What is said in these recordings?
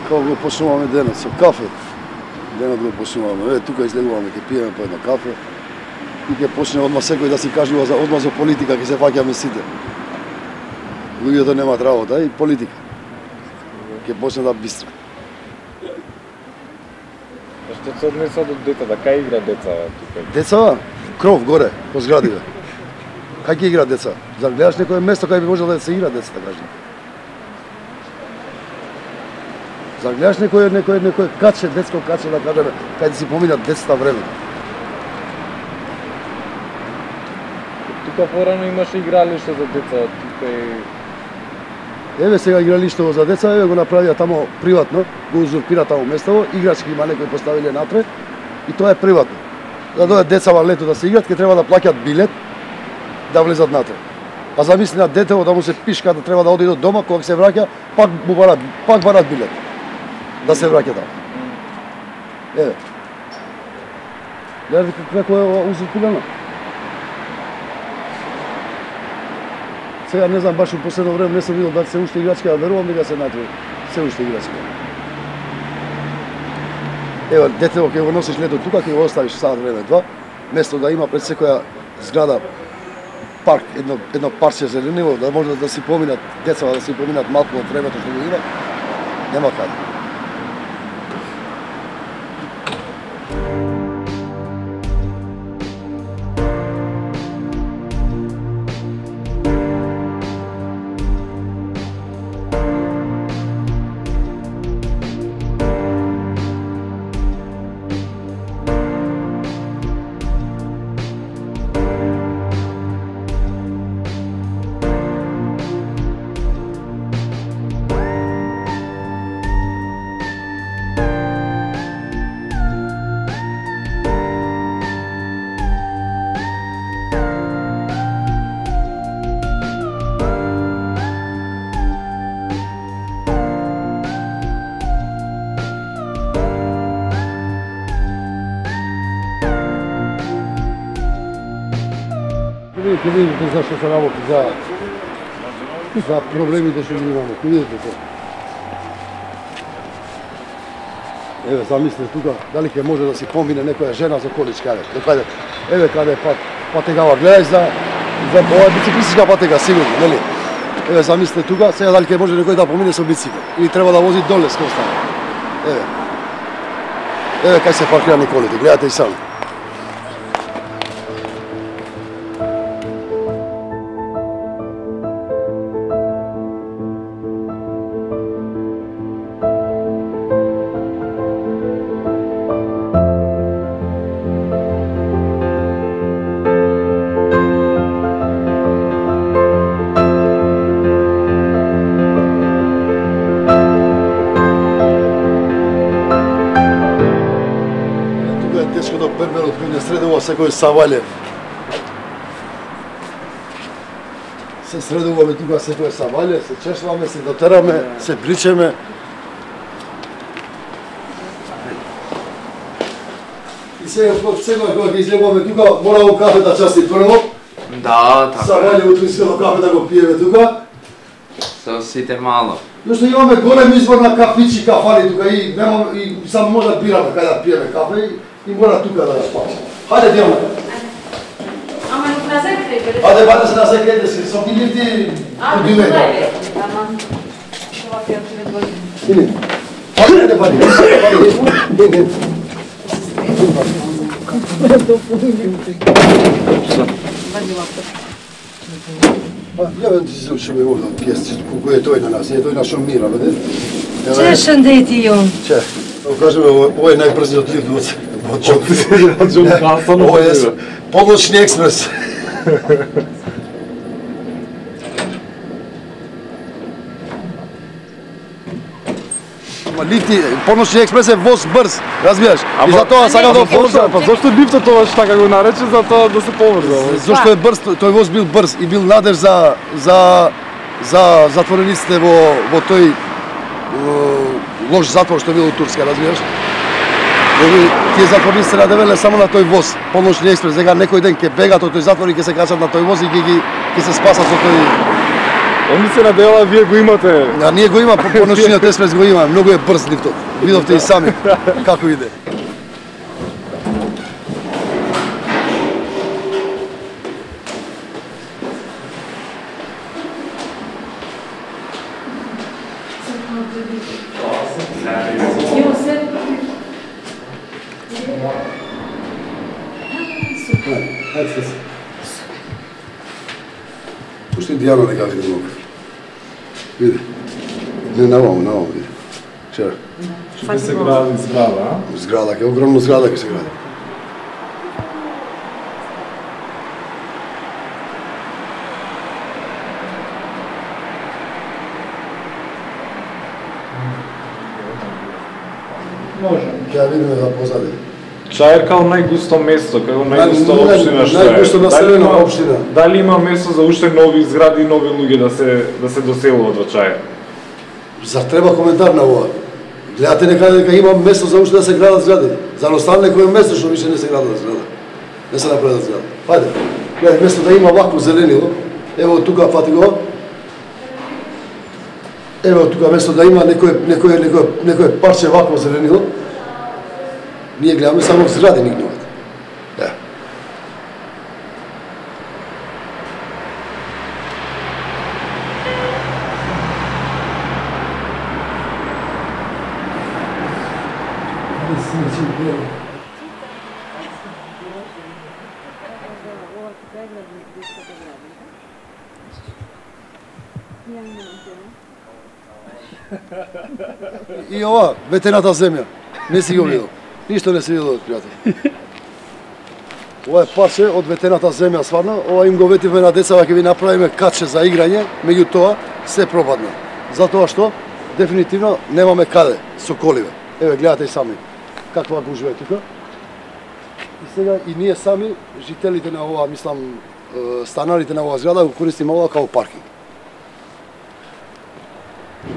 Како го почнуваме денот со кафе. Денот го почнуваме. Еве тука излегуваме, ќе пиеме по едно кафе. И ќе почне одма секој да си кажува за политика, ќе се фаќаме сите. Луѓето немаат работа и политика. Ќе почне да бистра. Што се однесува до децата? Кај игра деца тука? Деца, кров горе, по зградиве. Кај ќе игра деца? Зар гледаш некое место кај би можел да се игра децата, кажи? Зар гледаш некој каче, детско каче, да кажеме, кај да си поминат децата време? Тука порано имаше игралиште за деца, тука и... Еве сега игралиштево за деца, еве го направија тамо приватно, го узурпира тамо местово, играчки има некои поставиле напред и тоа е приватно. Да дојдат деца во лето да се играт, ќе треба да плаќат билет да влезат натре. А замисли на детево да му се пишка да треба да оди до дома, кога се враќа, пак барат билет. Да се враќа таму. Еве. Гледате како е узурпирано. Сега не знам, баш у последно време не сум видел дали се уште играчки, а верувам дека се натре се уште играчки. Ево, детево ќе го носиш лето тука, ќе го оставиш сад време два, место да има пред секоја зграда парк, едно парче зелениво, да може да си поминат децава, да си поминат малку од времето што го има, нема каде. Ќе видите зашто се работи за проблемите што ги имаме. Ќе видите се. Еве, замисли тука, дали ќе може да си помине некоја жена за колич каде. Еве каде е патегава, гледај за ова е бициклистичка патега, сигурно, нели? Еве, замисли тука, сега дали ќе може некој да помине со бицикл или треба да вози доле со остане. Еве. Еве кај се паркирани колите, гледате и сами. Берберот кој не средува секој савале. Се средуваме тука секој савале, се чешваме, се дотераме, се бричеме. И сега секој кога ќе излегуваме тука, морамо кафе да части прво. Да, така. Савале утринското кафе да го пиеме тука. Со сите мало. Зашто имаме голем избор на кафичи, кафани тука и само може да бираме кај да пиеме кафе и мора тука да спачи. Хајде, Диона. Ама на секој. Аде, бате се на секој, си со билети подиме. Ама това пијам пред година. Или? Хајде, бате. Ја ти се ушиме вода, пијести, колко е тој на нас, е тој на Шумира, беде? Че шандети јон? Че, кажеме, ово е најбрзиот лифт во Джон. Ово е подлучни експрес. Лифти, поночни експрес е воз брз, разбираш? И затоа сакам да поврзам. Па зошто лифтот тоа така го нарече, затоа да се поврза? Зошто е брз, тој воз бил брз и бил надеж за затворениците во тој лош затвор што бил у Турска, разбираш? Тие затворници се надевеле само на тој воз, поночни експрес, сега некој ден ќе бегат од тој затвор и ќе се качат на тој воз и ќе се спасат со тој Он ми се надела, вие го имате. А ние го има по ночниот еспрес го има, многу е брз лифтот. Видовте и сами како иде. Пушти Дијано нека види малку. Види. Не навамо, види. Шера. Ќе се гради зграда, а? Зграда, ке огромна зграда ке се гради. Може. Ќе ја видиме за позади. Чаир као најгусто место, као најгуста општина што е. Најгусто населена општина. Дали има место за уште нови згради и нови луѓе да се доселуваат во Чаир? Зар треба коментар на ова? Гледате дека има место за уште да се градат згради. За останало некој место што више не се градат згради. Не се направат згради. Хајде. Гледај, место да има вакво зеленило, ево тука фати го. Ево тука место да има некој парче вакво зеленило. Ние гледаме само згради никнуват. Да. И ова, ветената земја. Не си го видел. Ништо не се видел, пријател. Ова е парче од ветената земја, сварно. Ова им го ветивме на децава, ќе ви направиме каче за играње, меѓутоа се пропадна. Затоа што дефинитивно немаме каде со коливе. Еве гледате и сами каква гужва е тука. И сега и ние сами жителите на ова, мислам, станарите на оваа зграда го користиме ова као паркинг.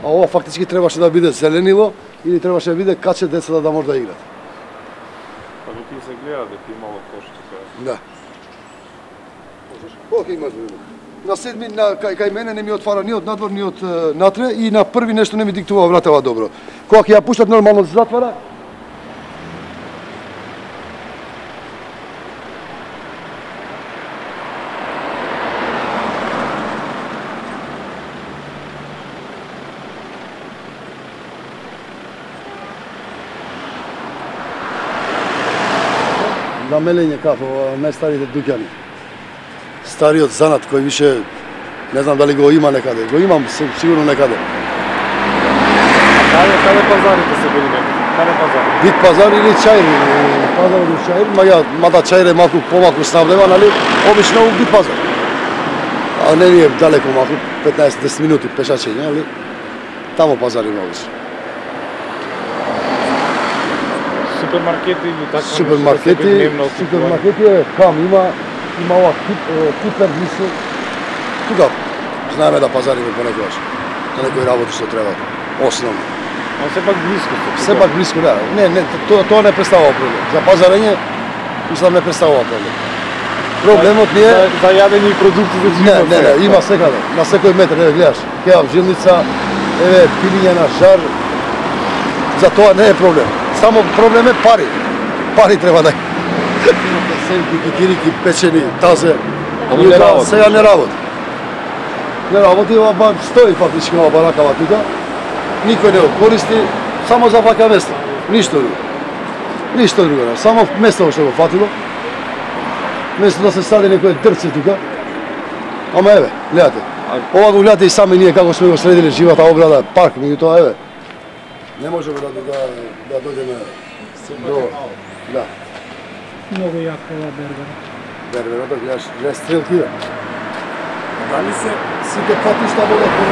А ова фактички требаше да биде зеленило или требаше да биде каче децата да може да играат. Па тука се гледа дека имало кошти сега. Да. Колку имаш време? На седми кај мене не ми отвара ни од надвор, ни од натре и на први нешто не ми диктува вратава добро. Кога ќе ја пуштат нормално се затвара. На мелење кафе во најстарите дуќани. Стариот занат кој више не знам дали го има некаде. Го имам сигурно некаде. Каде пазарите се били некаде? Каде пазари? Бит пазар или чаир, пазар или чаир, мада чаир е малку помалку снабдева, нали? Обично у бит пазар. А не е далеко малку, 15-10 минути пешачење, нали? Тамо пазар има обично. Супермаркети или така? Супермаркети е кам има ова купер близко. Тука знаеме да пазариме понекогаш. За некои работи што треба. Основно. Но сепак близко. Сепак близко, да. Не, тоа не представува проблем. За пазарење мислам не представува проблем. Проблемот ни е за јадење и продукти за живот. Не, има секаде. На секој метар, еве гледаш. Кеа жилница, еве пилиња на жар. За тоа не е проблем. Само проблем е пари. Пари треба да сенки, кикирики, печени, тазе. Сега не работи. Не работи, ова стои фактички ова баракава тука. Никој не го користи, само за вака место. Ништо друго. Ништо друго, само место што го фатило. Место да се сади некој дрце тука. Ама еве, гледате. Ова го гледате и сами ние како сме го средили живата ограда, парк, меѓутоа еве. Не можеме да дојдеме до... Да. Много јака ова бербера. Берберата, гледаш стрелки. Дали се Сите патишта водат по